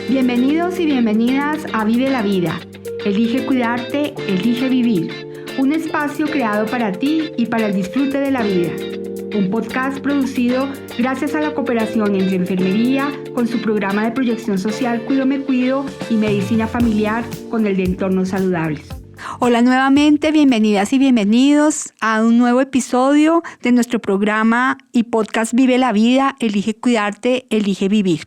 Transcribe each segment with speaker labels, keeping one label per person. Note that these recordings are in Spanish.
Speaker 1: Bienvenidos y bienvenidas a Vive la Vida. Elige cuidarte, elige vivir. Un espacio creado para ti y para el disfrute de la vida. Un podcast producido gracias a la cooperación entre Enfermería con su programa de proyección social Cuido Me Cuido y Medicina Familiar con el de Entornos Saludables. Hola nuevamente, bienvenidas y bienvenidos a un nuevo episodio de nuestro programa y podcast Vive la Vida, Elige Cuidarte, Elige Vivir.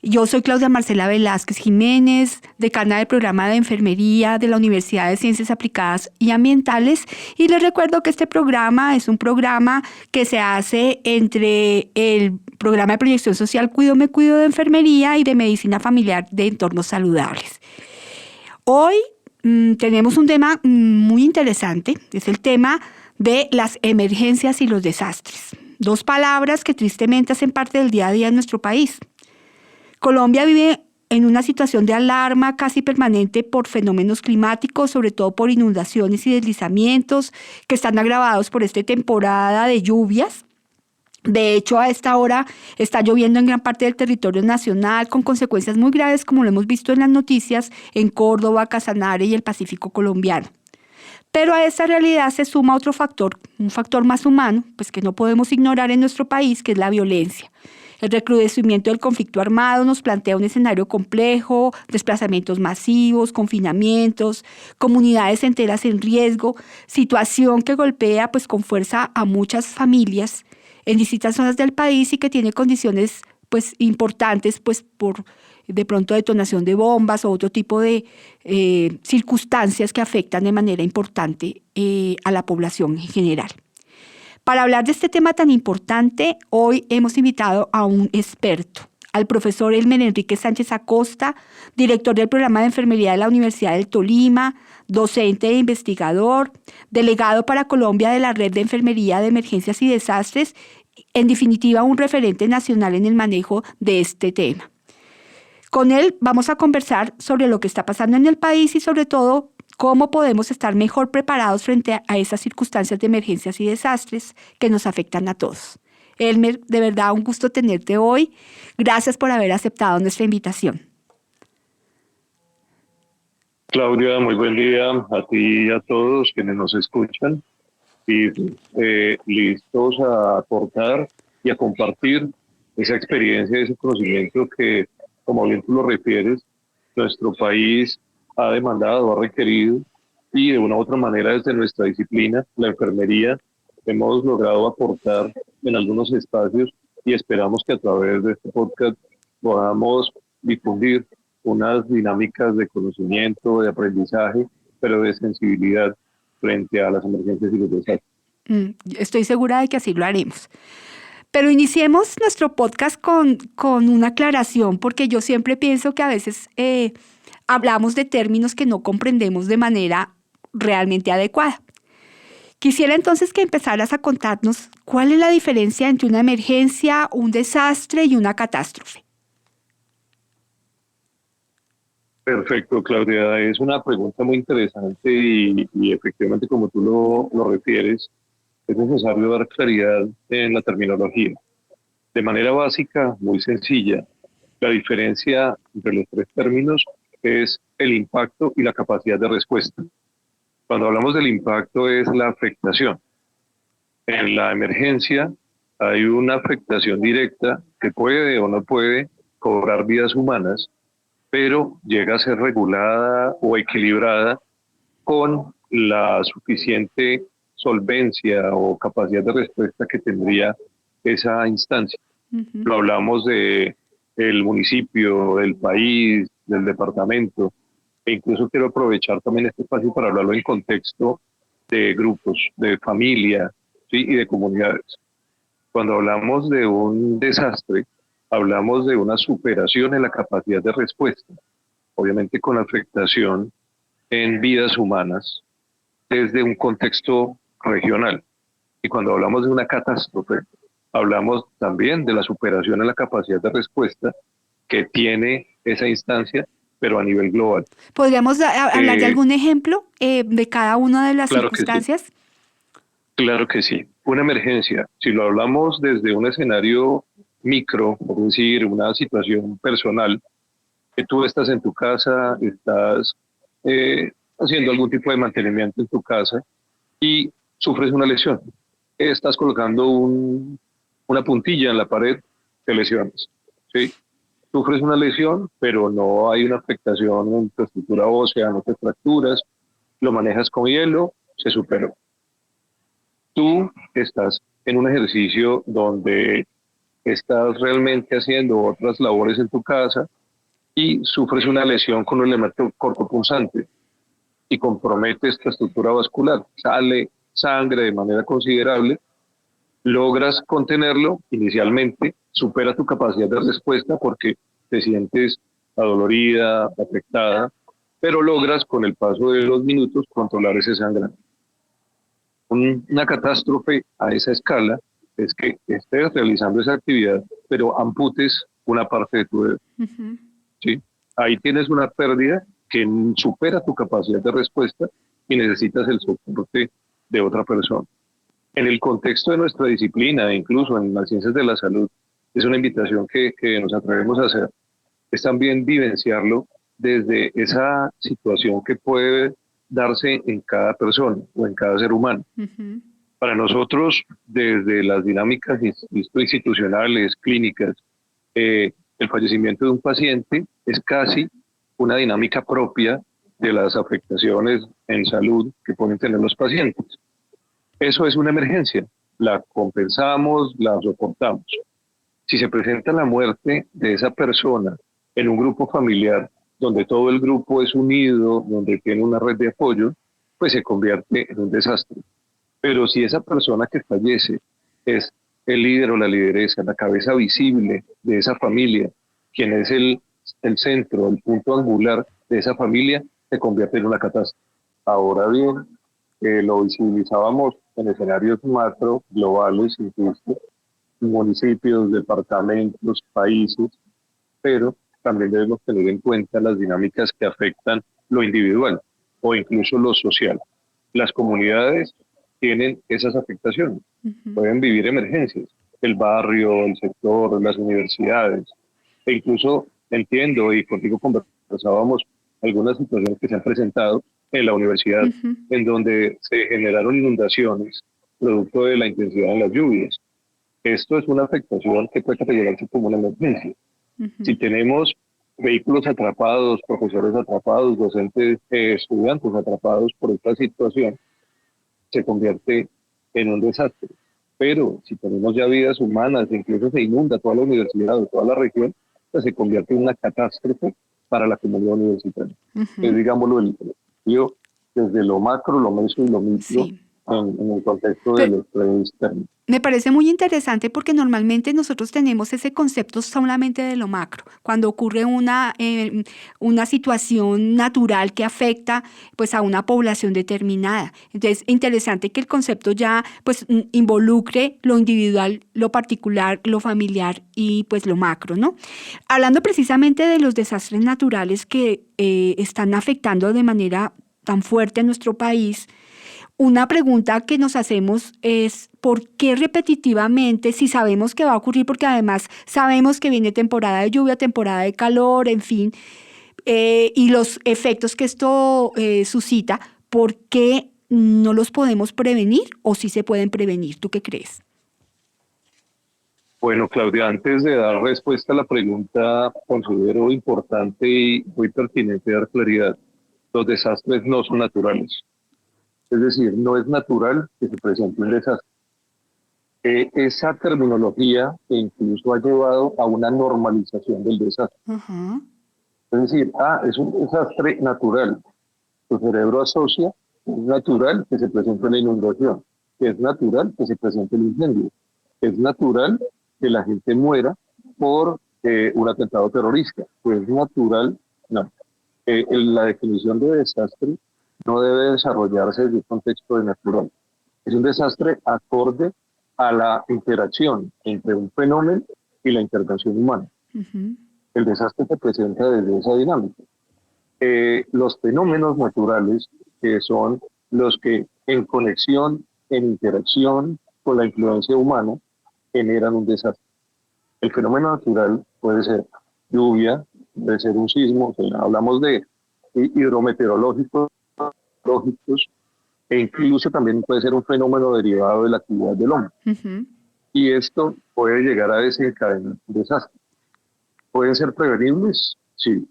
Speaker 1: Yo soy Claudia Marcela Velázquez Jiménez, decana del programa de Enfermería de la Universidad de Ciencias Aplicadas y Ambientales, y les recuerdo que este programa es un programa que se hace entre el programa de proyección social Cuido Me Cuido de Enfermería y de Medicina Familiar de Entornos Saludables. Hoy tenemos un tema muy interesante, es el tema de las emergencias y los desastres. Dos palabras que tristemente hacen parte del día a día en nuestro país. Colombia vive en una situación de alarma casi permanente por fenómenos climáticos, sobre todo por inundaciones y deslizamientos que están agravados por esta temporada de lluvias. De hecho, a esta hora está lloviendo en gran parte del territorio nacional con consecuencias muy graves, como lo hemos visto en las noticias en Córdoba, Casanare y el Pacífico colombiano. Pero a esta realidad se suma otro factor, un factor más humano, pues que no podemos ignorar en nuestro país, que es la violencia. El recrudecimiento del conflicto armado nos plantea un escenario complejo, desplazamientos masivos, confinamientos, comunidades enteras en riesgo, situación que golpea pues, con fuerza a muchas familias en distintas zonas del país y que tiene condiciones pues, importantes pues, por de pronto detonación de bombas o otro tipo de circunstancias que afectan de manera importante a la población en general. Para hablar de este tema tan importante, hoy hemos invitado a un experto, al profesor Elmer Enrique Sánchez Acosta, director del programa de enfermería de la Universidad del Tolima, docente e investigador, delegado para Colombia de la Red de Enfermería de Emergencias y Desastres, en definitiva un referente nacional en el manejo de este tema. Con él vamos a conversar sobre lo que está pasando en el país y sobre todo cómo podemos estar mejor preparados frente a esas circunstancias de emergencias y desastres que nos afectan a todos. Elmer, de verdad un gusto tenerte hoy. Gracias por haber aceptado nuestra invitación.
Speaker 2: Claudia, muy buen día a ti y a todos quienes nos escuchan y listos a aportar y a compartir esa experiencia, ese conocimiento que, como bien tú lo refieres, nuestro país ha demandado, ha requerido, y de una u otra manera desde nuestra disciplina, la enfermería, hemos logrado aportar en algunos espacios y esperamos que a través de este podcast podamos difundir unas dinámicas de conocimiento, de aprendizaje, pero de sensibilidad frente a las emergencias y los desastres.
Speaker 1: Estoy segura de que así lo haremos. Pero iniciemos nuestro podcast con una aclaración, porque yo siempre pienso que a veces hablamos de términos que no comprendemos de manera realmente adecuada. Quisiera entonces que empezaras a contarnos cuál es la diferencia entre una emergencia, un desastre y una catástrofe.
Speaker 2: Perfecto, Claudia. Es una pregunta muy interesante y efectivamente, como tú lo refieres, es necesario dar claridad en la terminología. De manera básica, muy sencilla, la diferencia entre los tres términos es el impacto y la capacidad de respuesta. Cuando hablamos del impacto es la afectación. En la emergencia hay una afectación directa que puede o no puede cobrar vidas humanas, pero llega a ser regulada o equilibrada con la suficiente solvencia o capacidad de respuesta que tendría esa instancia. Lo hablamos de el municipio, del país, del departamento, e incluso quiero aprovechar también este espacio para hablarlo en contexto de grupos, de familia, ¿sí? Y de comunidades. Cuando hablamos de un desastre, hablamos de una superación en la capacidad de respuesta, obviamente con afectación en vidas humanas desde un contexto regional. Y cuando hablamos de una catástrofe, hablamos también de la superación en la capacidad de respuesta que tiene esa instancia, pero a nivel global.
Speaker 1: ¿Podríamos hablar de algún ejemplo de cada una de las circunstancias?
Speaker 2: Que sí. Claro que sí. Una emergencia, si lo hablamos desde un escenario micro, por decir, una situación personal, que tú estás en tu casa, estás haciendo algún tipo de mantenimiento en tu casa y sufres una lesión. Estás colocando una puntilla en la pared, te lesionas, ¿sí? Sufres una lesión, pero no hay una afectación en tu estructura ósea, no te fracturas, lo manejas con hielo, se superó. Tú estás en un ejercicio donde estás realmente haciendo otras labores en tu casa y sufres una lesión con un elemento cortopunzante y comprometes tu estructura vascular, sale sangre de manera considerable, logras contenerlo inicialmente, supera tu capacidad de respuesta porque te sientes adolorida, afectada, pero logras con el paso de los minutos controlar ese sangrado. Una catástrofe a esa escala es que estés realizando esa actividad, pero amputes una parte de tu dedo. Uh-huh. ¿Sí? Ahí tienes una pérdida que supera tu capacidad de respuesta y necesitas el soporte de otra persona. En el contexto de nuestra disciplina, incluso en las ciencias de la salud, es una invitación que nos atrevemos a hacer, es también vivenciarlo desde esa situación que puede darse en cada persona o en cada ser humano. Uh-huh. Para nosotros, desde las dinámicas institucionales, clínicas, el fallecimiento de un paciente es casi una dinámica propia de las afectaciones en salud que pueden tener los pacientes. Eso es una emergencia, la compensamos, la soportamos. Si se presenta la muerte de esa persona en un grupo familiar, donde todo el grupo es unido, donde tiene una red de apoyo, pues se convierte en un desastre. Pero si esa persona que fallece es el líder o la lideresa, la cabeza visible de esa familia, quien es el centro, el punto angular de esa familia, se convierte en una catástrofe. Ahora bien, lo visibilizábamos en escenarios macro, globales, incluso municipios, departamentos, países, pero también debemos tener en cuenta las dinámicas que afectan lo individual o incluso lo social. Las comunidades tienen esas afectaciones, uh-huh. Pueden vivir emergencias, el barrio, el sector, las universidades, e incluso entiendo y contigo conversábamos algunas situaciones que se han presentado en la universidad, uh-huh. En donde se generaron inundaciones producto de la intensidad de las lluvias. Esto es una afectación que puede categorizarse como una emergencia. Uh-huh. Si tenemos vehículos atrapados, profesores atrapados, docentes, estudiantes atrapados por esta situación, se convierte en un desastre. Pero si tenemos ya vidas humanas, incluso se inunda toda la universidad o toda la región, pues se convierte en una catástrofe para la comunidad universitaria. Uh-huh. Es, digámoslo, desde lo macro, lo meso y lo micro, sí. en el contexto de los tres términos.
Speaker 1: Me parece muy interesante porque normalmente nosotros tenemos ese concepto solamente de lo macro. Cuando ocurre una situación natural que afecta pues, a una población determinada. Entonces, interesante que el concepto ya pues, involucre lo individual, lo particular, lo familiar y pues lo macro, ¿no? Hablando precisamente de los desastres naturales que están afectando de manera tan fuerte a nuestro país, una pregunta que nos hacemos es ¿por qué repetitivamente, si sabemos que va a ocurrir, porque además sabemos que viene temporada de lluvia, temporada de calor, en fin, y los efectos que esto suscita, ¿por qué no los podemos prevenir o sí se pueden prevenir? ¿Tú qué crees?
Speaker 2: Bueno, Claudia, antes de dar respuesta a la pregunta, considero importante y muy pertinente dar claridad. Los desastres no son naturales. Es decir, no es natural que se presente un desastre. Esa terminología incluso ha llevado a una normalización del desastre. Uh-huh. Es decir, es un desastre natural. Tu cerebro asocia, es natural que se presente la inundación, es natural que se presente el incendio, es natural que la gente muera por un atentado terrorista. Pues es natural, no. La definición de desastre no debe desarrollarse desde un contexto de natural. Es un desastre acorde a la interacción entre un fenómeno y la intervención humana. Uh-huh. El desastre se presenta desde esa dinámica. Los fenómenos naturales, que son los que en conexión, en interacción con la influencia humana, generan un desastre. El fenómeno natural puede ser lluvia, de ser un sismo, o sea, hablamos de hidrometeorológicos, lógicos, e incluso también puede ser un fenómeno derivado de la actividad del hombre. Y esto puede llegar a desencadenar un desastre. ¿Pueden ser prevenibles? Sí.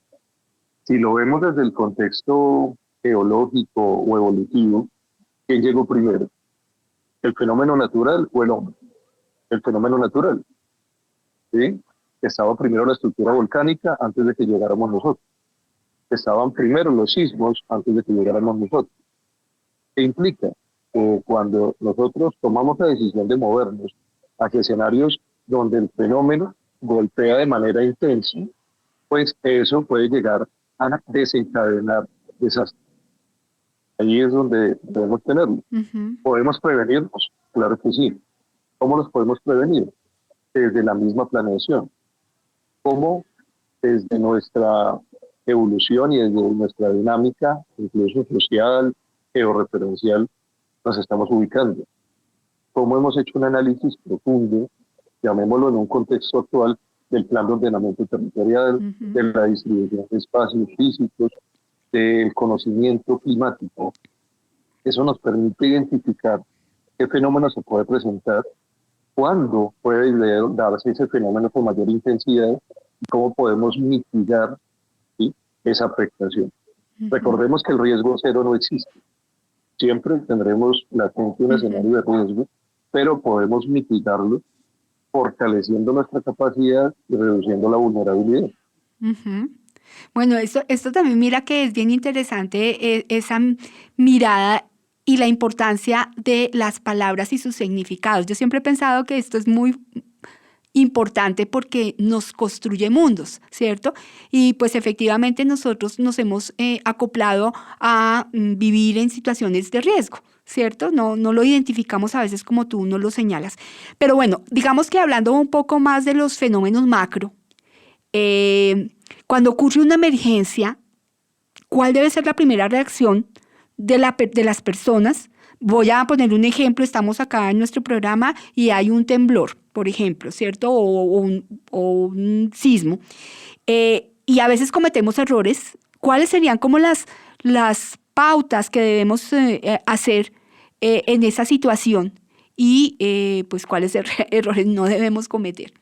Speaker 2: Si lo vemos desde el contexto geológico o evolutivo, ¿quién llegó primero? ¿El fenómeno natural o el hombre? El fenómeno natural. ¿Sí? Estaba primero la estructura volcánica antes de que llegáramos nosotros. Estaban primero los sismos antes de que llegáramos nosotros. ¿Qué implica? Cuando nosotros tomamos la decisión de movernos hacia escenarios donde el fenómeno golpea de manera intensa, pues eso puede llegar a desencadenar desastres. Ahí es donde debemos tenerlo. ¿Podemos prevenirnos? Claro que sí. ¿Cómo los podemos prevenir? Desde la misma planeación. ¿Cómo? Desde nuestra evolución y desde nuestra dinámica, incluso social, georreferencial, nos estamos ubicando. ¿Cómo hemos hecho un análisis profundo, llamémoslo en un contexto actual, del plan de ordenamiento territorial, de la distribución de espacios físicos, del conocimiento climático? Eso nos permite identificar qué fenómeno se puede presentar, cuándo puede darse ese fenómeno con mayor intensidad y cómo podemos mitigar, ¿sí?, esa afectación. Recordemos que el riesgo cero no existe. Siempre tendremos latente un escenario de riesgo, pero podemos mitigarlo fortaleciendo nuestra capacidad y reduciendo la vulnerabilidad.
Speaker 1: Bueno, esto también mira que es bien interesante, esa mirada y la importancia de las palabras y sus significados. Yo siempre he pensado que esto es muy importante porque nos construye mundos, ¿cierto? Y pues efectivamente nosotros nos hemos acoplado a vivir en situaciones de riesgo, ¿cierto? No lo identificamos a veces como tú nos lo señalas. Pero bueno, digamos que hablando un poco más de los fenómenos macro, cuando ocurre una emergencia, ¿cuál debe ser la primera reacción de las personas? Voy a poner un ejemplo, estamos acá en nuestro programa y hay un temblor, por ejemplo, ¿cierto? O un sismo. Y a veces cometemos errores. ¿Cuáles serían como las pautas que debemos hacer en esa situación? Y pues cuáles errores no debemos cometer.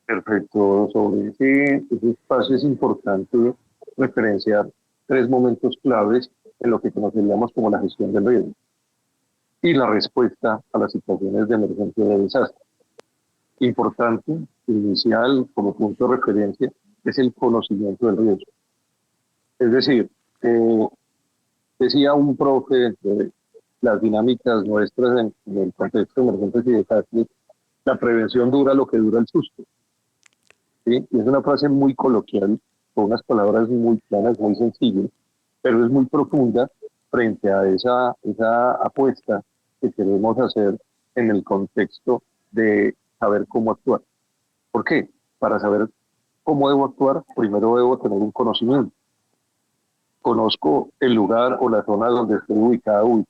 Speaker 2: Perfecto. Sobre ese espacio es importante referenciar 3 momentos claves en lo que conoceríamos como la gestión del riesgo y la respuesta a las situaciones de emergencia y de desastre. Importante, inicial, como punto de referencia, es el conocimiento del riesgo. Es decir, decía un profe de las dinámicas nuestras en el contexto de emergencias y desastres, la prevención dura lo que dura el susto. ¿Sí? Y es una frase muy coloquial, con unas palabras muy claras, muy sencillas, pero es muy profunda frente a esa apuesta que queremos hacer en el contexto de saber cómo actuar. ¿Por qué? Para saber cómo debo actuar, primero debo tener un conocimiento. Conozco el lugar o la zona donde estoy ubicado,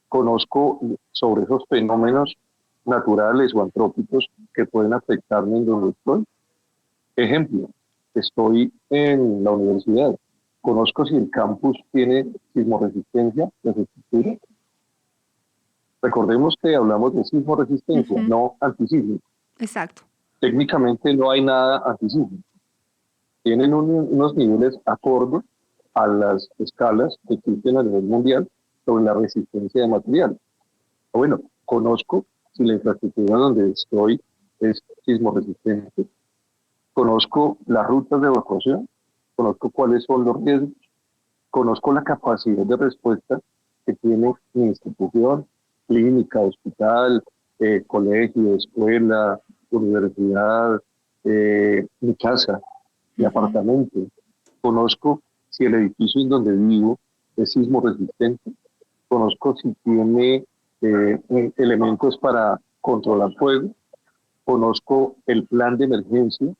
Speaker 2: conozco sobre esos fenómenos naturales o antrópicos que pueden afectarme en donde estoy. Ejemplo, estoy en la universidad, conozco si el campus tiene sismoresistencia, infraestructura. Recordemos que hablamos de sismoresistencia, no antisísmico.
Speaker 1: Exacto.
Speaker 2: Técnicamente no hay nada antisísmico. Tienen unos niveles acordes a las escalas que existen a nivel mundial sobre la resistencia de material. Bueno, conozco si la infraestructura donde estoy es sismorresistente, conozco las rutas de evacuación, conozco cuáles son los riesgos, conozco la capacidad de respuesta que tiene mi institución, clínica, hospital, colegio, escuela, universidad, mi casa, mi apartamento. Conozco si el edificio en donde vivo es sismo resistente, conozco si tiene elementos para controlar fuego, conozco el plan de emergencia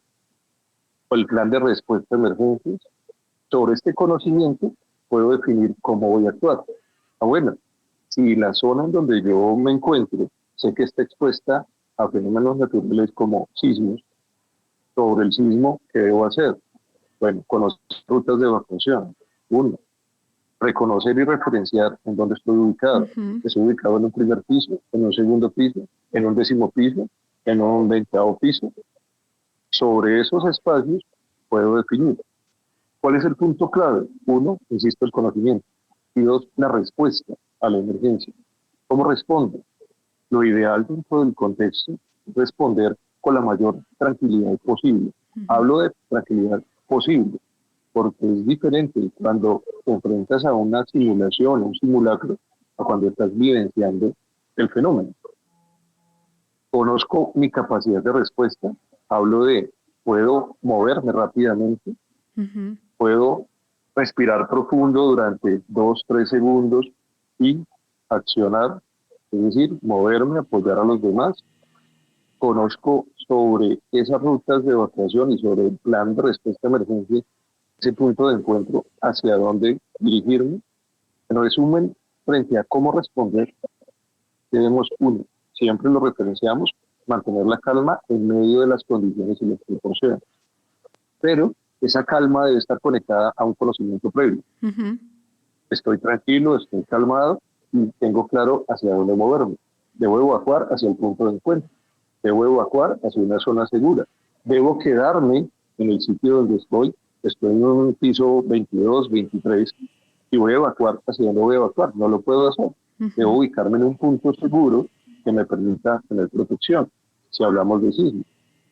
Speaker 2: o el plan de respuesta a emergencias. Sobre este conocimiento puedo definir cómo voy a actuar. Bueno, si la zona en donde yo me encuentro sé que está expuesta a fenómenos naturales como sismos. Sobre el sismo, ¿qué debo hacer? Bueno, conocer rutas de evacuación. Uno, reconocer y referenciar en dónde estoy ubicado.
Speaker 1: Ujú.
Speaker 2: Estoy ubicado en un primer piso, en un segundo piso, en un 10º piso, en un 20º piso. Sobre esos espacios puedo definir. ¿Cuál es el punto clave? Uno, insisto, el conocimiento. Y dos, la respuesta a la emergencia. ¿Cómo respondo? Lo ideal dentro del contexto es responder con la mayor tranquilidad posible.
Speaker 1: Ujú.
Speaker 2: Hablo de tranquilidad posible, porque es diferente cuando te enfrentas a una simulación, un simulacro, a cuando estás vivenciando el fenómeno. Conozco mi capacidad de respuesta, hablo de puedo moverme rápidamente,
Speaker 1: Ujú.
Speaker 2: puedo respirar profundo durante 2, 3 segundos y accionar, es decir, moverme, apoyar a los demás. Conozco sobre esas rutas de evacuación y sobre el plan de respuesta a emergencia, ese punto de encuentro, hacia dónde dirigirme. En resumen, frente a cómo responder, debemos, uno, siempre lo referenciamos, mantener la calma en medio de las condiciones y las proporciones. Pero esa calma debe estar conectada a un conocimiento previo.
Speaker 1: Ujú.
Speaker 2: Estoy tranquilo, estoy calmado y tengo claro hacia dónde moverme. Debo evacuar hacia el punto de encuentro. Debo evacuar hacia una zona segura. Debo quedarme en el sitio donde estoy. Estoy en un piso 22, 23 y voy a evacuar hacia dónde voy a evacuar. No lo puedo hacer. Debo
Speaker 1: Ujú.
Speaker 2: ubicarme en un punto seguro que me permita tener protección. Si hablamos de sismo,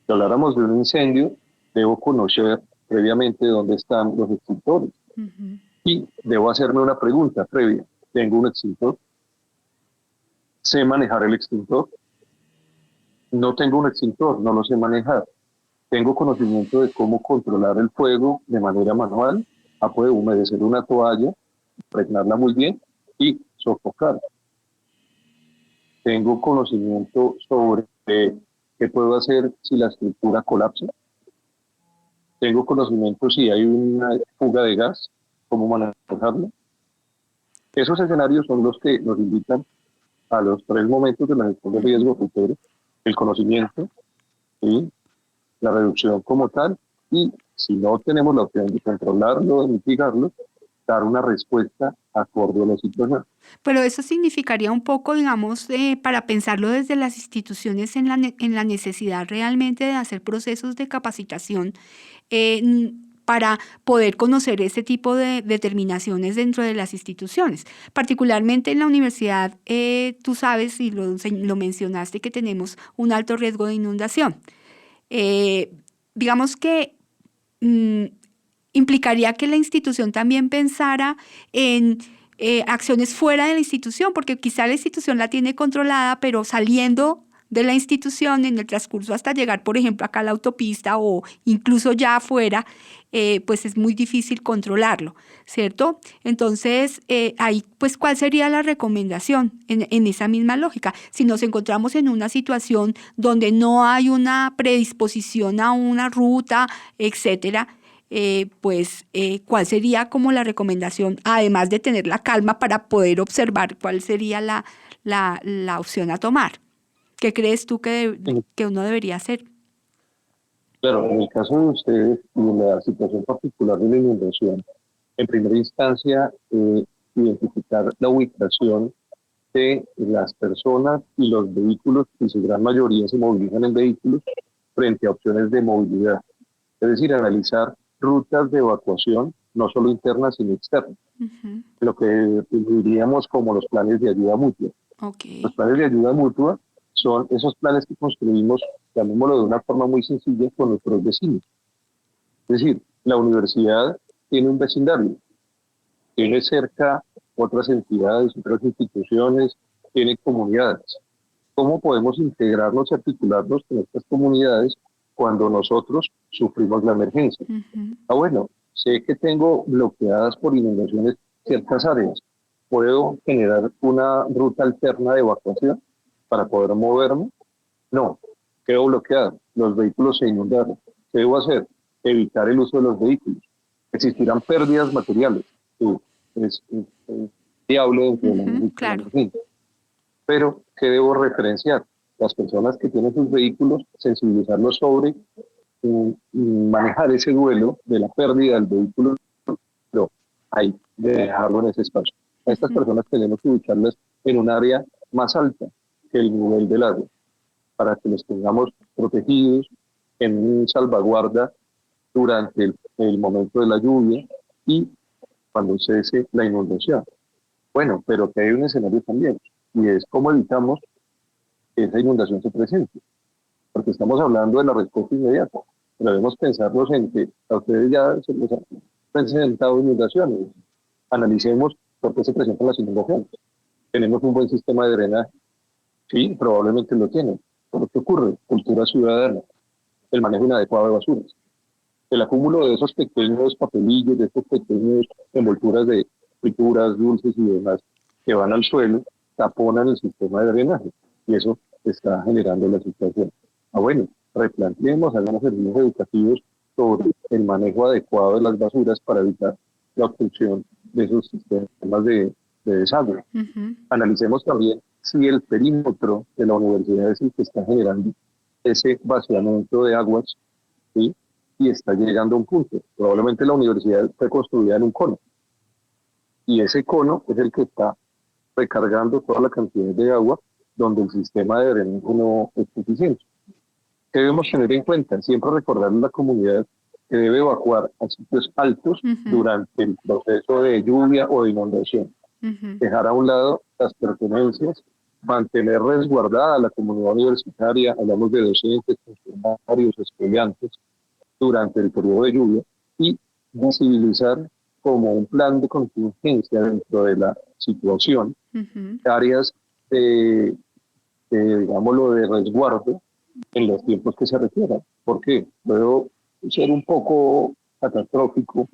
Speaker 2: si habláramos de un incendio, debo conocer previamente dónde están los extintores
Speaker 1: Ujú.
Speaker 2: y debo hacerme una pregunta previa. ¿Tengo un extintor? ¿Sé manejar el extintor? No tengo un extintor, no lo sé manejar. Tengo conocimiento de cómo controlar el fuego de manera manual. Puedo humedecer una toalla, impregnarla muy bien y sofocar. Tengo conocimiento sobre qué puedo hacer si la estructura colapsa. Tengo conocimiento si hay una fuga de gas, cómo manejarlo. Esos escenarios son los que nos invitan a los 3 momentos de la gestión de
Speaker 1: Ujú.
Speaker 2: riesgo futuro: el conocimiento, ¿sí?, la reducción como tal, y si no tenemos la opción de controlarlo, de mitigarlo, dar una respuesta acorde a la situación.
Speaker 1: Pero eso significaría un poco, digamos, para pensarlo desde las instituciones en la necesidad realmente de hacer procesos de capacitación para poder conocer ese tipo de determinaciones dentro de las instituciones. Particularmente en la universidad, tú sabes y lo mencionaste que tenemos un alto riesgo de inundación. Eh, digamos que mm, implicaría que la institución también pensara en acciones fuera de la institución, porque quizá la institución la tiene controlada, pero saliendo de la institución en el transcurso hasta llegar, por ejemplo, acá a la autopista o incluso ya afuera, pues es muy difícil controlarlo, ¿cierto? Entonces, ahí, pues, ¿cuál sería la recomendación en esa misma lógica? Si nos encontramos en una situación donde no hay una predisposición a una ruta, etcétera, ¿cuál sería como la recomendación, además de tener la calma para poder observar cuál sería la opción a tomar? ¿Qué crees tú que uno debería hacer?
Speaker 2: Claro, en el caso de ustedes y en la situación particular de la inundación, en primera instancia, identificar la ubicación de las personas y los vehículos, y su gran mayoría se movilizan en vehículos, frente a opciones de movilidad. Es decir, analizar rutas de evacuación, no solo internas, sino externas,
Speaker 1: Ujú.
Speaker 2: lo que diríamos como los planes de ayuda mutua.
Speaker 1: Ok.
Speaker 2: Los planes de ayuda mutua son esos planes que construimos, llamémoslo de una forma muy sencilla, con nuestros vecinos. Es decir, la universidad tiene un vecindario, tiene cerca otras entidades, otras instituciones, tiene comunidades. ¿Cómo podemos integrarnos y articularnos con estas comunidades cuando nosotros sufrimos la emergencia?
Speaker 1: Ujú.
Speaker 2: Bueno, sé que tengo bloqueadas por inundaciones ciertas áreas. ¿Puedo generar una ruta alterna de evacuación para poder moverme? No, quedo bloqueado. Los vehículos se inundaron. ¿Qué debo hacer? Evitar el uso de los vehículos. Existirán pérdidas materiales. Sí, es diablo dentro de
Speaker 1: Ujú.
Speaker 2: la
Speaker 1: Claro.
Speaker 2: emergencia. Pero, ¿qué debo referenciar? las personas que tienen sus vehículos, sensibilizarlos sobre manejar ese duelo de la pérdida del vehículo, pero hay de dejarlo en ese espacio. A estas personas tenemos que ubicarlas en un área más alta que el nivel del agua, para que los tengamos protegidos en salvaguarda durante el momento de la lluvia y cuando cese la inundación. Bueno, pero que hay un escenario también, y es cómo evitamos que esa inundación se presente, porque estamos hablando de la respuesta inmediata, pero debemos pensarnos en que a ustedes ya se les han presentado inundaciones. Analicemos por qué se presentan las inundaciones. Tenemos un buen sistema de drenaje, sí, probablemente lo tienen. ¿Pero qué ocurre? Cultura ciudadana, el manejo inadecuado de basuras, el acúmulo de esos pequeños papelillos, de esas pequeñas envolturas de frituras, dulces y demás que van al suelo, taponan el sistema de drenaje y eso está generando la situación. Bueno, replanteemos, hagamos servicios educativos sobre el manejo adecuado de las basuras para evitar la obstrucción de esos sistemas de desagüe. Analicemos también si el perímetro de la universidad es el que está generando ese vaciamiento de aguas, ¿sí? Y está llegando a un punto. Probablemente la universidad fue construida en un cono y ese cono es el que está recargando toda la cantidad de agua donde el sistema de drenaje no es suficiente. ¿Qué debemos tener en cuenta? Siempre recordar a la comunidad que debe evacuar a sitios altos durante el proceso de lluvia o de inundación. Dejar a un lado las pertenencias, mantener resguardada la comunidad universitaria, hablamos de docentes, funcionarios, estudiantes, durante el periodo de lluvia, y visibilizar como un plan de contingencia dentro de la situación, áreas digámoslo, de resguardo en los tiempos que se requieran. ¿Por qué? Puedo ser un poco catastrófico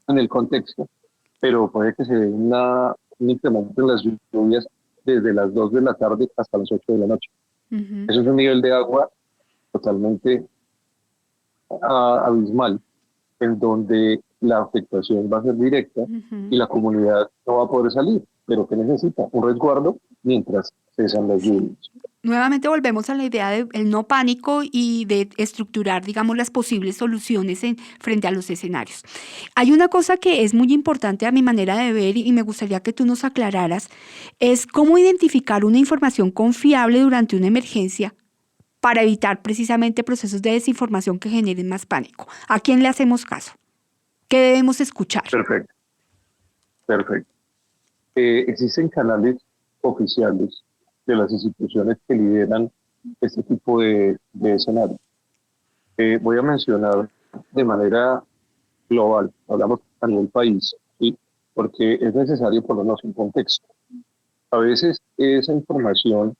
Speaker 2: en el contexto, pero puede que se dé un incremento en las lluvias desde las 2 de la tarde hasta las 8 de la noche. Eso es un nivel de agua totalmente abismal, en donde la afectación va a ser directa y la comunidad no va a poder salir. ¿Pero qué necesita? Un resguardo mientras cesan las lluvias.
Speaker 1: Nuevamente volvemos a la idea del no pánico y de estructurar, digamos, las posibles soluciones frente a los escenarios. Hay una cosa que es muy importante a mi manera de ver y me gustaría que tú nos aclararas, es cómo identificar una información confiable durante una emergencia para evitar precisamente procesos de desinformación que generen más pánico. ¿A quién le hacemos caso? ¿Qué debemos escuchar?
Speaker 2: Perfecto. Existen canales oficiales de las instituciones que lideran este tipo de escenarios. Voy a mencionar de manera global, hablamos a nivel país, ¿sí? Porque es necesario ponernos en contexto. A veces esa información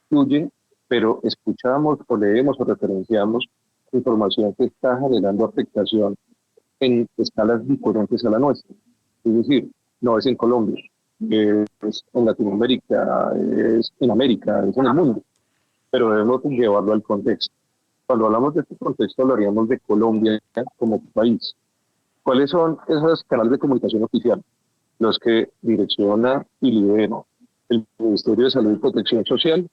Speaker 2: fluye, pero escuchamos o leemos o referenciamos información que está generando afectación en escalas diferentes a la nuestra. Es decir, no es en Colombia, es en Latinoamérica, es en América, es en el mundo, pero debemos llevarlo al contexto. Cuando hablamos de este contexto, hablaríamos de Colombia como país. ¿Cuáles son esos canales de comunicación oficial? Los que direcciona y lidera el Ministerio de Salud y Protección Social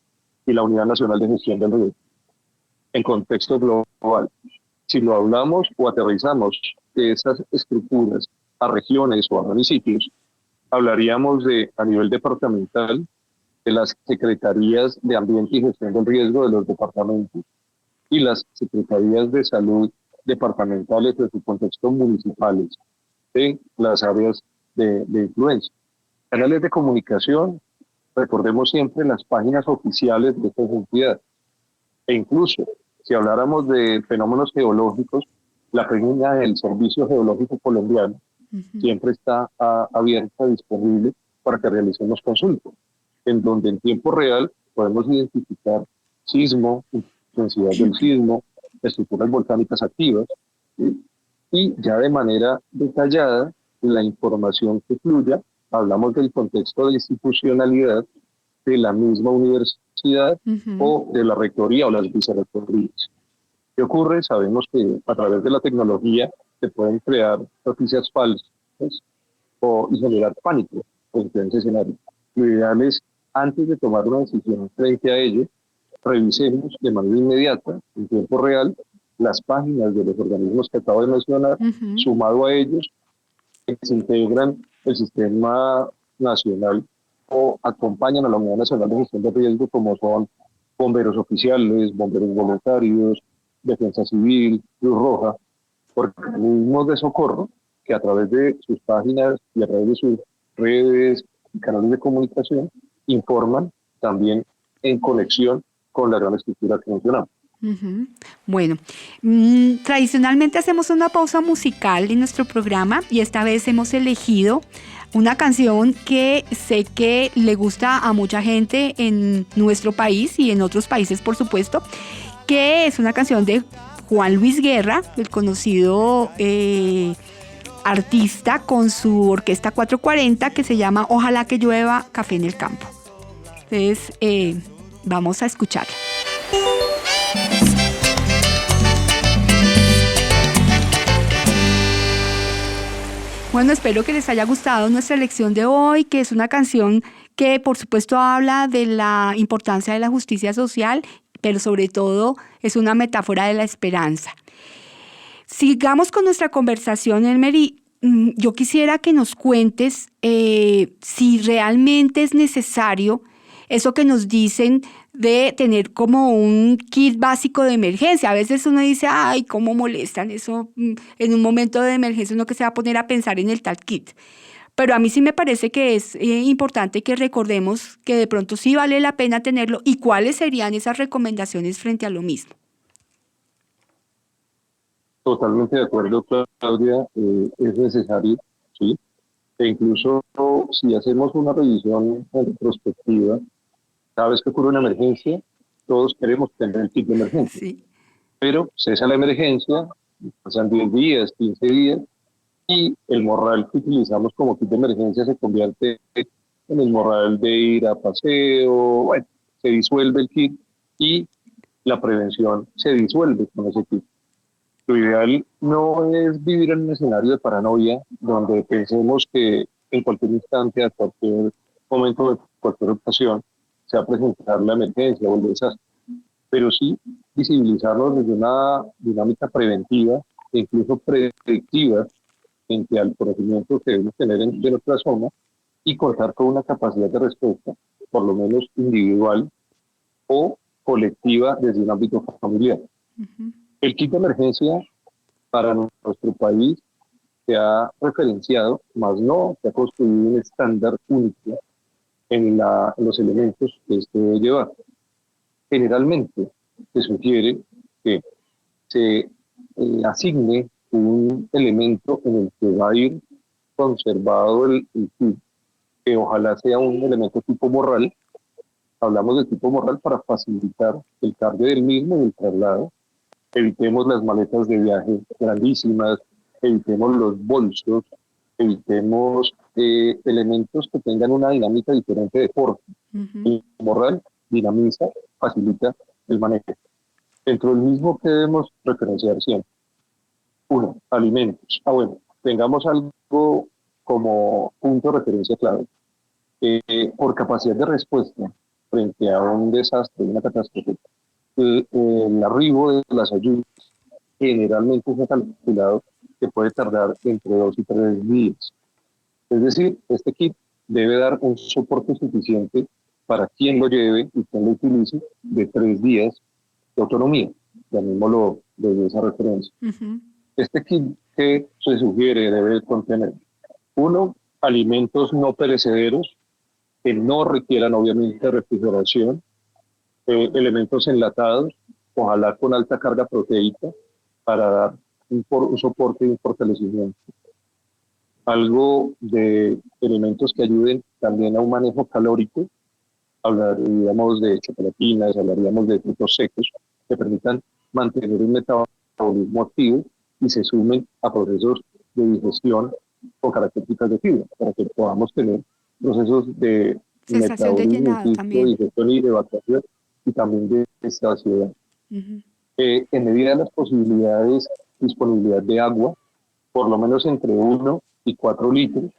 Speaker 2: y la Unidad Nacional de Gestión del Riesgo. En contexto global, si lo hablamos o aterrizamos de esas estructuras a regiones o a municipios, hablaríamos a nivel departamental de las secretarías de Ambiente y Gestión del Riesgo de los departamentos y las secretarías de salud departamentales de su contexto municipales de las áreas de influencia. Canales de comunicación, recordemos siempre las páginas oficiales de estas entidades. E incluso, si habláramos de fenómenos geológicos, la página del Servicio Geológico Colombiano siempre está abierta, disponible para que realicemos consultas, en donde en tiempo real podemos identificar sismo, intensidad del sismo, estructuras volcánicas activas, ¿sí? Y ya de manera detallada, la información que fluya, hablamos del contexto de institucionalidad de la misma universidad o de la rectoría o las vicerrectorías. ¿Qué ocurre? Sabemos que a través de la tecnología se pueden crear noticias falsas y generar pánico en ese escenario. Lo ideal es, antes de tomar una decisión frente a ello, revisemos de manera inmediata, en tiempo real, las páginas de los organismos que acabo de mencionar, sumado a ellos, que se integran el sistema nacional o acompañan a la Unidad Nacional de Gestión de Riesgo, como son bomberos oficiales, bomberos voluntarios, Defensa Civil, Cruz Roja, organismos de socorro que a través de sus páginas y a través de sus redes y canales de comunicación informan también en conexión con la gran estructura que mencionamos.
Speaker 1: Bueno, tradicionalmente hacemos una pausa musical en nuestro programa y esta vez hemos elegido una canción que sé que le gusta a mucha gente en nuestro país y en otros países, por supuesto, que es una canción de Juan Luis Guerra, el conocido artista con su orquesta 440 que se llama Ojalá que llueva café en el campo. Entonces, vamos a escucharla. Bueno, espero que les haya gustado nuestra lección de hoy, que es una canción que por supuesto habla de la importancia de la justicia social, pero sobre todo es una metáfora de la esperanza. Sigamos con nuestra conversación, Elmery. Yo quisiera que nos cuentes si realmente es necesario eso que nos dicen de tener como un kit básico de emergencia. A veces uno dice, ay, cómo molestan eso en un momento de emergencia, uno que se va a poner a pensar en el tal kit. Pero a mí sí me parece que es importante que recordemos que de pronto sí vale la pena tenerlo y cuáles serían esas recomendaciones frente a lo mismo.
Speaker 2: Totalmente de acuerdo, Claudia, es necesario, ¿sí? E incluso si hacemos una revisión en retrospectiva, cada vez que ocurre una emergencia, todos queremos tener el kit de emergencia. Sí. Pero cesa la emergencia, pasan 10 días, 15 días, y el morral que utilizamos como kit de emergencia se convierte en el morral de ir a paseo, bueno, se disuelve el kit y la prevención se disuelve con ese kit. Lo ideal no es vivir en un escenario de paranoia donde pensemos que en cualquier instante, a cualquier momento, de cualquier ocasión, se va a presentar la emergencia o el desastre, pero sí visibilizarnos desde una dinámica preventiva e incluso predictiva frente al conocimiento que debemos tener de nuestra zona y contar con una capacidad de respuesta, por lo menos individual o colectiva desde un ámbito familiar. El kit de emergencia para nuestro país se ha referenciado, más no se ha construido un estándar único en los elementos que este debe llevar. Generalmente se sugiere que se asigne un elemento en el que va a ir conservado el kit, que ojalá sea un elemento tipo morral. Hablamos de tipo morral para facilitar el cargue del mismo y el traslado. Evitemos las maletas de viaje grandísimas, evitemos los bolsos, evitemos elementos que tengan una dinámica diferente de porte. El morral dinamiza, facilita el manejo. Dentro del mismo que debemos referenciar siempre. 1. Alimentos. Bueno, tengamos algo como punto de referencia clave. Por capacidad de respuesta frente a un desastre, una catástrofe, el arribo de las ayudas generalmente se ha calculado que puede tardar entre 2 y 3 días. Es decir, este kit debe dar un soporte suficiente para quien lo lleve y quien lo utilice de 3 días de autonomía. Llamémoslo desde esa referencia. Este kit que se sugiere debe contener 1. Alimentos no perecederos que no requieran obviamente refrigeración, elementos enlatados, ojalá con alta carga proteica, para dar un soporte y un fortalecimiento. Algo de elementos que ayuden también a un manejo calórico, hablaríamos de chocolatinas, hablaríamos de frutos secos, que permitan mantener un metabolismo activo y se sumen a procesos de digestión con características de fibra, para que podamos tener procesos de
Speaker 1: sensación de llenado también,
Speaker 2: digestión y evacuación, y también de saciedad. En medida de las posibilidades, disponibilidad de agua, por lo menos entre 1 y 4 litros.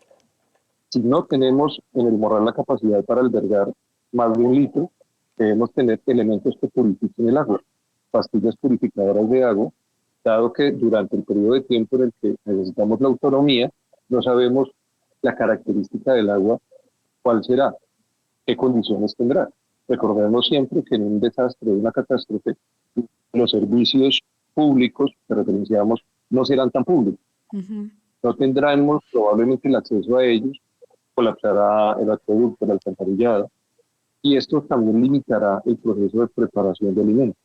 Speaker 2: Si no tenemos en el morral la capacidad para albergar más de 1 litro, debemos tener elementos que purifiquen el agua, pastillas purificadoras de agua, dado que durante el periodo de tiempo en el que necesitamos la autonomía, no sabemos la característica del agua, cuál será, qué condiciones tendrá. Recordemos siempre que en un desastre, una catástrofe, los servicios públicos que referenciamos no serán tan públicos.
Speaker 1: Ujú.
Speaker 2: No tendremos probablemente el acceso a ellos, colapsará el acueducto, el alcantarillado, y esto también limitará el proceso de preparación de alimentos.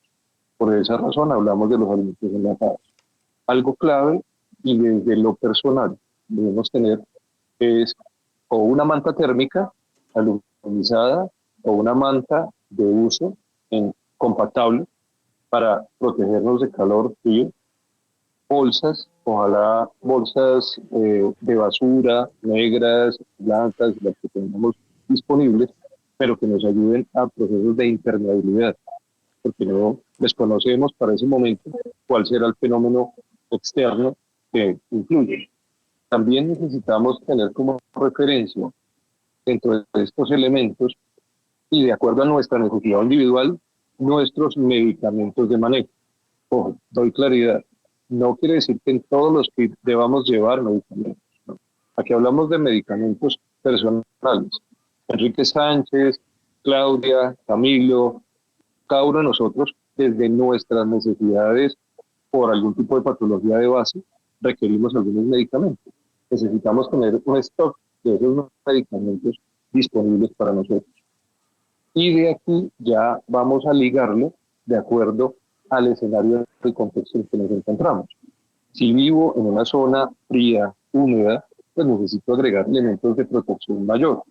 Speaker 2: Por esa razón hablamos de los alimentos enlatados. Algo clave y desde lo personal debemos tener es o una manta térmica aluminizada o una manta de uso compactable para protegernos de calor, frío, bolsas, ojalá bolsas de basura, negras, blancas, las que tengamos disponibles, pero que nos ayuden a procesos de impermeabilidad, porque no desconocemos para ese momento cuál será el fenómeno externo que influye. También necesitamos tener como referencia dentro de estos elementos y de acuerdo a nuestra necesidad individual, nuestros medicamentos de manejo. Ojo, doy claridad. No quiere decir que en todos los kits debamos llevar medicamentos, ¿no? Aquí hablamos de medicamentos personales. Enrique Sánchez, Claudia, Camilo, cada uno de nosotros, desde nuestras necesidades por algún tipo de patología de base, requerimos algunos medicamentos. Necesitamos tener un stock de esos medicamentos disponibles para nosotros. Y de aquí ya vamos a ligarlo de acuerdo al escenario y contexto en que nos encontramos. Si vivo en una zona fría, húmeda, pues necesito agregar elementos de protección mayor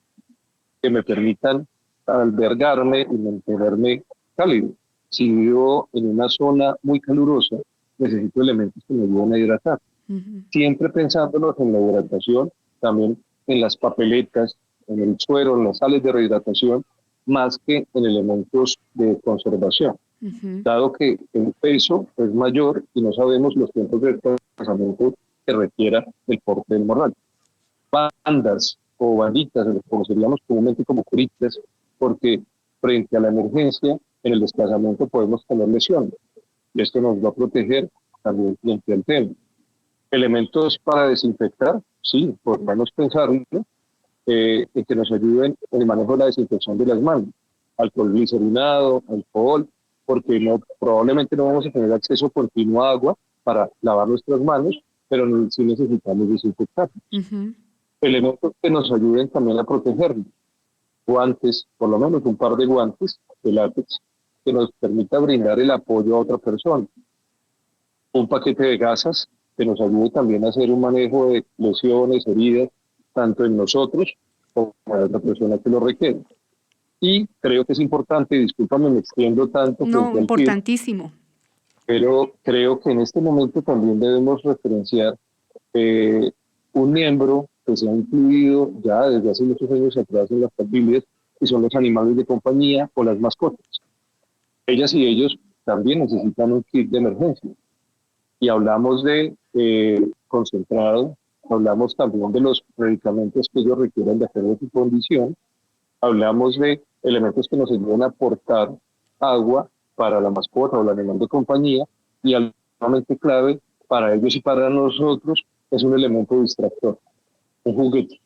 Speaker 2: que me permitan albergarme y mantenerme cálido. Si vivo en una zona muy calurosa, necesito elementos que me ayuden a hidratar.
Speaker 1: Ujú.
Speaker 2: Siempre pensándonos en la hidratación, también en las papeletas, en el suero, en las sales de rehidratación, más que en elementos de conservación,
Speaker 1: Ujú.
Speaker 2: dado que el peso es mayor y no sabemos los tiempos de desplazamiento que requiera el porte del morral. Bandas o banditas, los conoceríamos comúnmente como curitas, porque frente a la emergencia, en el desplazamiento podemos tener lesiones. Y esto nos va a proteger también frente al tema. Elementos para desinfectar, sí, por lo menos pensarlo, en que nos ayuden en el manejo de la desinfección de las manos. Alcohol glicerinado, alcohol, porque probablemente no vamos a tener acceso continuo a agua para lavar nuestras manos, pero sí necesitamos desinfectar.
Speaker 1: Ujú.
Speaker 2: Elementos que nos ayuden también a protegernos. Guantes, por lo menos un par de guantes de látex, que nos permita brindar el apoyo a otra persona. Un paquete de gasas que nos ayude también a hacer un manejo de lesiones, heridas, tanto en nosotros como en la otra persona que lo requiere. Y creo que es importante, discúlpame, me extiendo tanto
Speaker 1: No,
Speaker 2: frente al PIB,
Speaker 1: importantísimo.
Speaker 2: pero creo que en este momento también debemos referenciar un miembro que se ha incluido ya desde hace muchos años atrás en las familias, que son los animales de compañía o las mascotas. Ellas y ellos también necesitan un kit de emergencia. Y hablamos de concentrado, hablamos también de los medicamentos que ellos requieren de acuerdo a su condición, hablamos de elementos que nos ayudan a aportar agua para la mascota o el animal de compañía, y altamente clave para ellos y para nosotros es un elemento distractor, un juguete.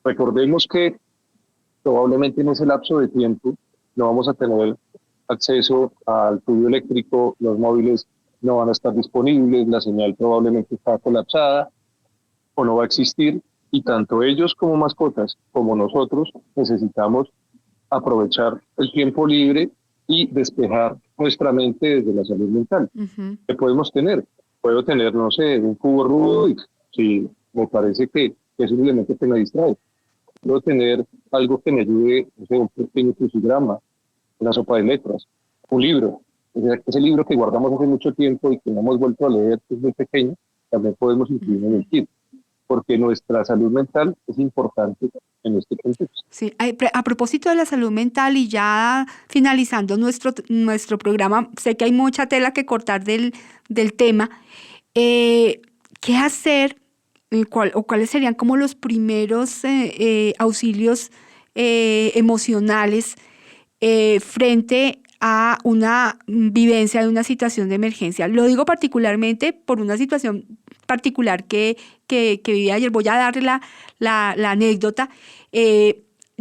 Speaker 2: Recordemos que probablemente en ese lapso de tiempo no vamos a tener acceso al tubo eléctrico, los móviles no van a estar disponibles, la señal probablemente está colapsada o no va a existir, y tanto ellos como mascotas como nosotros necesitamos aprovechar el tiempo libre y despejar nuestra mente desde la salud mental.
Speaker 1: Ujú.
Speaker 2: ¿Qué podemos tener? Puedo tener, no sé, un cubo Rubik, si me parece que es un elemento que me distrae. Puedo tener algo que me ayude, no sé, un pequeño crucigrama, una sopa de letras, un libro. O sea, ese libro que guardamos hace mucho tiempo y que no hemos vuelto a leer, que es muy pequeño, también podemos incluir en el kit, porque nuestra salud mental es importante en este contexto.
Speaker 1: Sí, a propósito de la salud mental y ya finalizando nuestro programa, sé que hay mucha tela que cortar del tema. ¿Qué hacer? ¿Cuáles serían como los primeros auxilios emocionales frente a una vivencia de una situación de emergencia. Lo digo particularmente por una situación particular que viví ayer. Voy a darle la anécdota.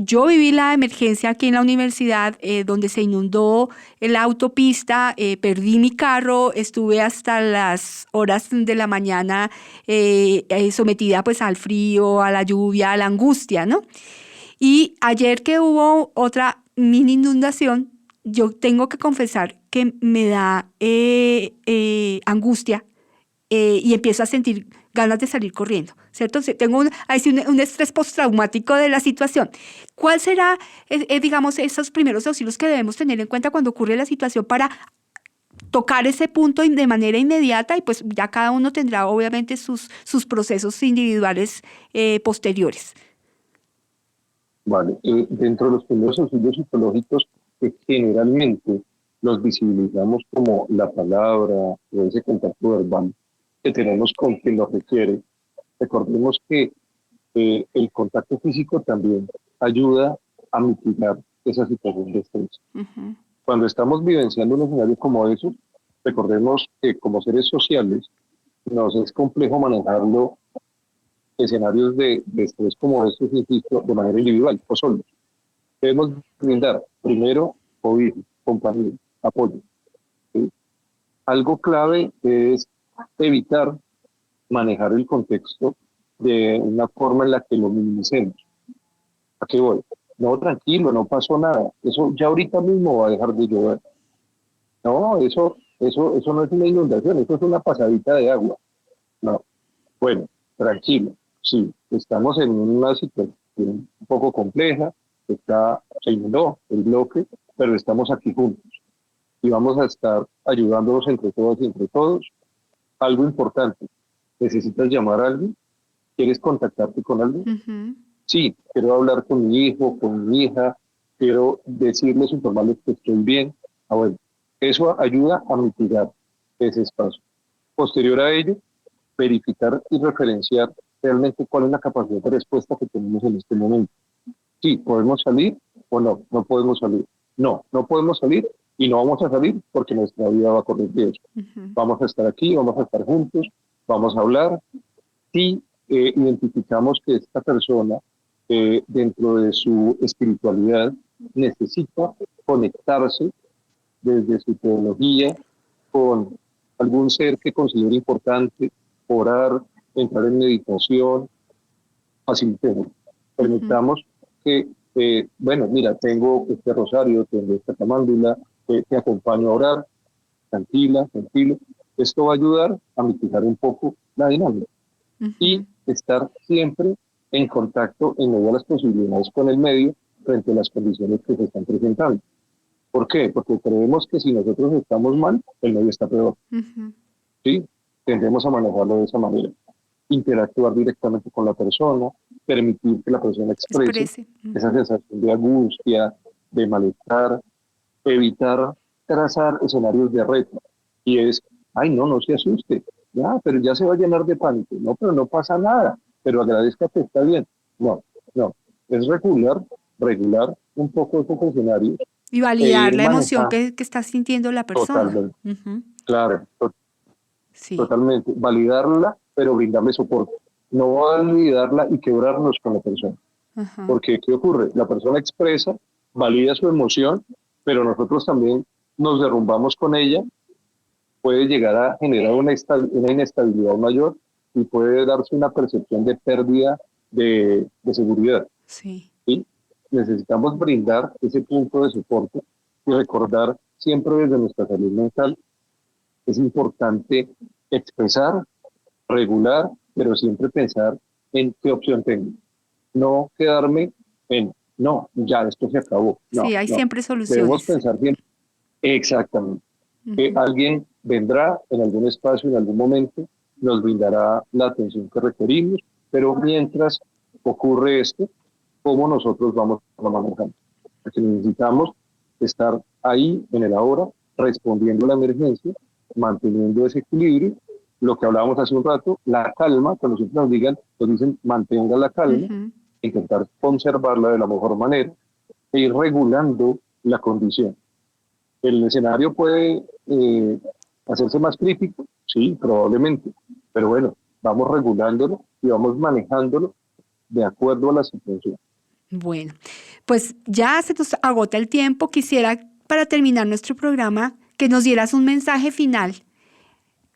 Speaker 1: Yo viví la emergencia aquí en la universidad, donde se inundó la autopista, perdí mi carro, estuve hasta las horas de la mañana sometida pues al frío, a la lluvia, a la angustia, ¿no? Y ayer que hubo otra mini inundación, yo tengo que confesar que me da angustia, y empiezo a sentir ganas de salir corriendo, ¿cierto? Tengo un estrés postraumático de la situación. ¿Cuál será, digamos, esos primeros auxilios que debemos tener en cuenta cuando ocurre la situación para tocar ese punto de manera inmediata? Y pues ya cada uno tendrá obviamente sus procesos individuales posteriores.
Speaker 2: Vale, dentro de los primeros auxilios psicológicos que generalmente los visibilizamos como la palabra o ese contacto verbal que tenemos con quien lo requiere, recordemos que el contacto físico también ayuda a mitigar esa situación de estrés.
Speaker 1: Uh-huh.
Speaker 2: Cuando estamos vivenciando un escenario como eso, recordemos que como seres sociales nos es complejo manejarlo escenarios de estrés como estos, insisto, de manera individual o solos. Debemos brindar primero cobijo, compañía, apoyo. ¿Sí? Algo clave es evitar manejar el contexto de una forma en la que lo minimicemos. ¿A qué voy? No, tranquilo, no pasó nada. Eso ya ahorita mismo va a dejar de llover. No, eso no es una inundación, eso es una pasadita de agua. No. Bueno, tranquilo. Sí, estamos en una situación un poco compleja, se inundó el bloque, pero estamos aquí juntos y vamos a estar ayudándonos entre todos y entre todos. Algo importante, ¿necesitas llamar a alguien? ¿Quieres contactarte con alguien?
Speaker 1: Uh-huh.
Speaker 2: Sí, quiero hablar con mi hijo, con mi hija, quiero decirles, informarles que estoy bien. Bueno, eso ayuda a mitigar ese espacio. Posterior a ello, verificar y referenciar realmente cuál es la capacidad de respuesta que tenemos en este momento. Sí, ¿podemos salir o no? No podemos salir. No podemos salir y no vamos a salir porque nuestra vida va a correr riesgo.
Speaker 1: Uh-huh.
Speaker 2: Vamos a estar aquí, vamos a estar juntos, vamos a hablar. Si identificamos que esta persona, dentro de su espiritualidad, necesita conectarse desde su teología con algún ser que considere importante, orar, entrar en meditación, facilitemos. Permitamos que, bueno, mira, tengo este rosario, tengo esta camándula, te acompaño a orar, tranquilo. Esto va a ayudar a mitigar un poco la dinámica. Uh-huh. Y estar siempre en contacto en medio de las posibilidades con el medio frente a las condiciones que se están presentando. ¿Por qué? Porque creemos que si nosotros estamos mal, el medio está peor.
Speaker 1: Uh-huh.
Speaker 2: ¿Sí? Tendemos a manejarlo de esa manera. Interactuar directamente con la persona, permitir que la persona exprese. Uh-huh. Esa sensación de angustia, de malestar, evitar trazar escenarios de reto. Y es, ay, no se asuste, pero ya se va a llenar de pánico. No, pero no pasa nada, pero agradezca que está bien. No, es regular un poco esos escenarios.
Speaker 1: Y validar la emoción que está sintiendo la persona.
Speaker 2: Totalmente. Uh-huh. Claro, sí. Totalmente. Validarla, pero brindarle soporte. No validarla y quebrarnos con la persona. Uh-huh. Porque, ¿qué ocurre? La persona expresa, valida su emoción, pero nosotros también nos derrumbamos con ella, puede llegar a generar una inestabilidad mayor y puede darse una percepción de pérdida de seguridad.
Speaker 1: Sí.
Speaker 2: ¿Sí? Necesitamos brindar ese punto de soporte y recordar siempre desde nuestra salud mental. Es importante expresar, regular, pero siempre pensar en qué opción tengo. No quedarme en, ya esto se acabó.
Speaker 1: Sí, hay siempre soluciones.
Speaker 2: Debemos pensar siempre, exactamente, que alguien vendrá en algún espacio, en algún momento, nos brindará la atención que requerimos, pero mientras ocurre esto, ¿cómo nosotros vamos a manejar? Porque necesitamos estar ahí en el ahora, respondiendo a la emergencia, manteniendo ese equilibrio, lo que hablábamos hace un rato, la calma, cuando siempre nos dicen mantenga la calma, intentar conservarla de la mejor manera, e ir regulando la condición. El escenario puede hacerse más crítico, sí, probablemente, pero bueno, vamos regulándolo y vamos manejándolo de acuerdo a la situación.
Speaker 1: Bueno, pues ya se nos agota el tiempo. Quisiera, para terminar nuestro programa, que nos dieras un mensaje final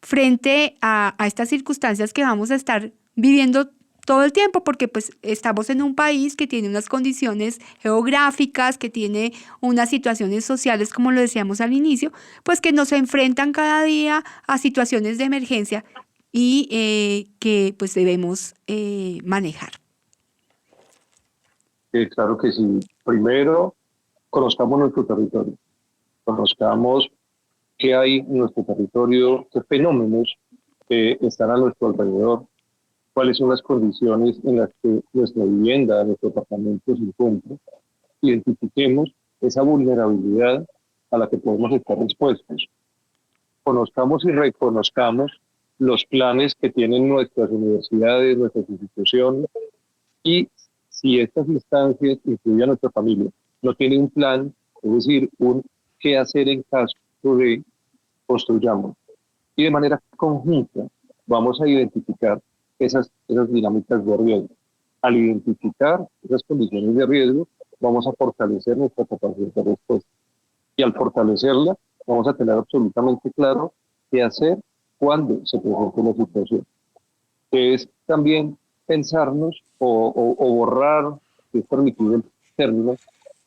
Speaker 1: frente a estas circunstancias que vamos a estar viviendo todo el tiempo, porque pues estamos en un país que tiene unas condiciones geográficas, que tiene unas situaciones sociales, como lo decíamos al inicio, pues que nos enfrentan cada día a situaciones de emergencia y que pues debemos manejar.
Speaker 2: Claro que sí. Primero, conozcamos nuestro territorio, conozcamos qué hay en nuestro territorio, qué fenómenos están a nuestro alrededor, cuáles son las condiciones en las que nuestra vivienda, nuestro apartamento se encuentra. Identifiquemos esa vulnerabilidad a la que podemos estar expuestos. Conozcamos y reconozcamos los planes que tienen nuestras universidades, nuestras instituciones, y si estas instancias, incluida nuestra familia, no tienen un plan, es decir, un qué hacer en caso de construyamos. Y de manera conjunta vamos a identificar esas dinámicas de riesgo. Al identificar esas condiciones de riesgo, vamos a fortalecer nuestra capacidad de respuesta. Y al fortalecerla, vamos a tener absolutamente claro qué hacer cuando se presente la situación. Es también pensarnos o borrar, si es permitido el término,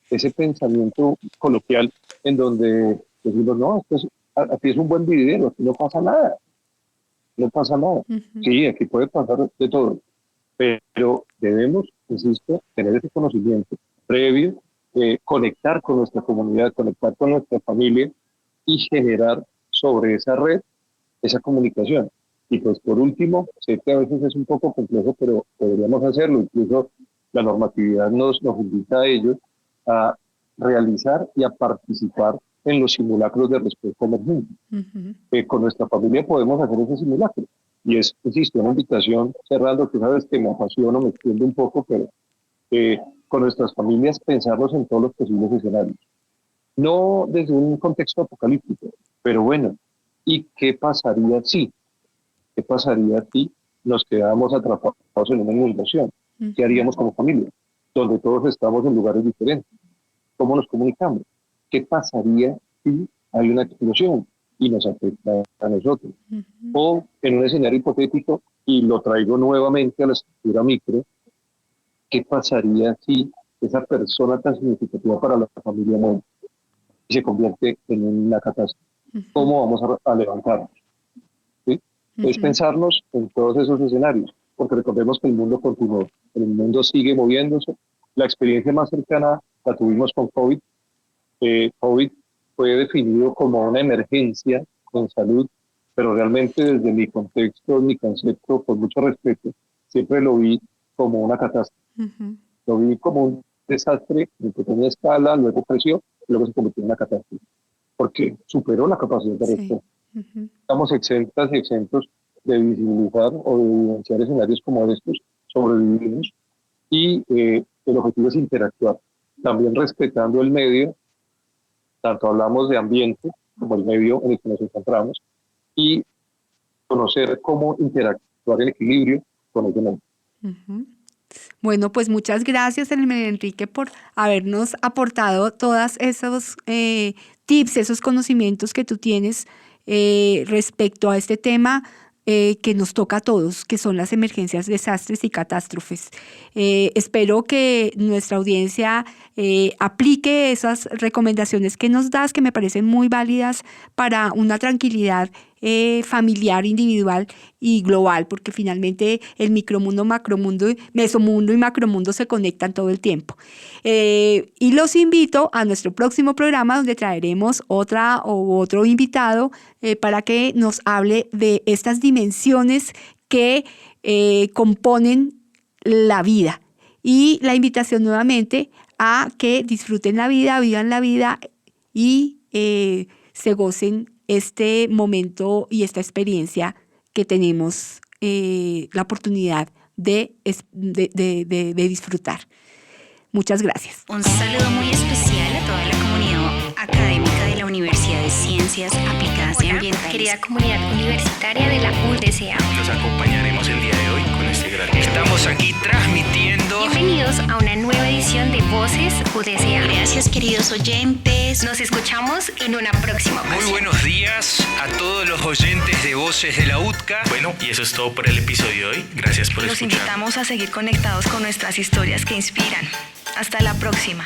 Speaker 2: ese pensamiento coloquial en donde decimos, no, aquí es un buen vividero, aquí no pasa nada. No pasa nada.
Speaker 1: Uh-huh.
Speaker 2: Sí, aquí puede pasar de todo, pero debemos, insisto, tener ese conocimiento previo, conectar con nuestra comunidad, conectar con nuestra familia y generar sobre esa red esa comunicación. Y pues por último, sé que a veces es un poco complejo, pero podríamos hacerlo. Incluso la normatividad nos invita a ello, a realizar y a participar en los simulacros de respuesta emergente. Uh-huh. Con nuestra familia podemos hacer ese simulacro. Y es, insisto, una invitación, cerrando, que sabes que me apasiona, me extiendo un poco, pero con nuestras familias pensarnos en todos los posibles escenarios. No desde un contexto apocalíptico, pero bueno, ¿y qué pasaría si? ¿Qué pasaría si nos quedamos atrapados en una inundación? Uh-huh. ¿Qué haríamos como familia? Donde todos estamos en lugares diferentes. ¿Cómo nos comunicamos? ¿Qué pasaría si hay una explosión y nos afecta a nosotros? Uh-huh. O en un escenario hipotético, y lo traigo nuevamente a la estructura micro, ¿qué pasaría si esa persona tan significativa para la familia muere y se convierte en una catástrofe? Uh-huh. ¿Cómo vamos a levantarnos? ¿Sí? Uh-huh. Es pensarnos en todos esos escenarios, porque recordemos que el mundo continúa, el mundo sigue moviéndose. La experiencia más cercana la tuvimos con COVID. COVID fue definido como una emergencia en salud, pero realmente desde mi contexto, mi concepto, con mucho respeto, siempre lo vi como una catástrofe. Uh-huh. Lo vi como un desastre en pequeña escala, luego creció, y luego se convirtió en una catástrofe, porque superó la capacidad de respuesta. Sí. Uh-huh. Estamos exentas y exentos de visibilizar o de evidenciar escenarios como estos, sobrevivimos, y el objetivo es interactuar, también respetando el medio. Tanto hablamos de ambiente como el medio en el que nos encontramos y conocer cómo interactuar en equilibrio con el medio.
Speaker 1: Uh-huh. Bueno, pues muchas gracias, Enrique, por habernos aportado todos esos tips, esos conocimientos que tú tienes respecto a este tema que nos toca a todos, que son las emergencias, desastres y catástrofes. Espero que nuestra audiencia aplique esas recomendaciones que nos das, que me parecen muy válidas para una tranquilidad familiar, individual y global, porque finalmente el micromundo, macromundo, mesomundo y macromundo se conectan todo el tiempo. Y los invito a nuestro próximo programa, donde traeremos otro invitado para que nos hable de estas dimensiones que componen la vida. Y la invitación nuevamente a que disfruten la vida, vivan la vida y se gocen este momento y esta experiencia que tenemos la oportunidad de disfrutar. Muchas gracias.
Speaker 3: Un saludo muy especial a toda la comunidad académica de la Universidad de Ciencias Aplicadas y Ambientales.
Speaker 4: Querida comunidad universitaria de la UDCA.
Speaker 5: Los acompañaremos el día de hoy con este gran... Estamos aquí transmitiendo.
Speaker 4: Bienvenidos a una nueva edición de Voces UDCA.
Speaker 3: Gracias, queridos oyentes.
Speaker 4: Nos escuchamos en una próxima ocasión.
Speaker 5: Muy buenos días a todos los oyentes de Voces de la UDCA. Bueno, y eso es todo por el episodio de hoy. Gracias por escuchar.
Speaker 6: Los invitamos a seguir conectados con nuestras historias que inspiran. Hasta la próxima.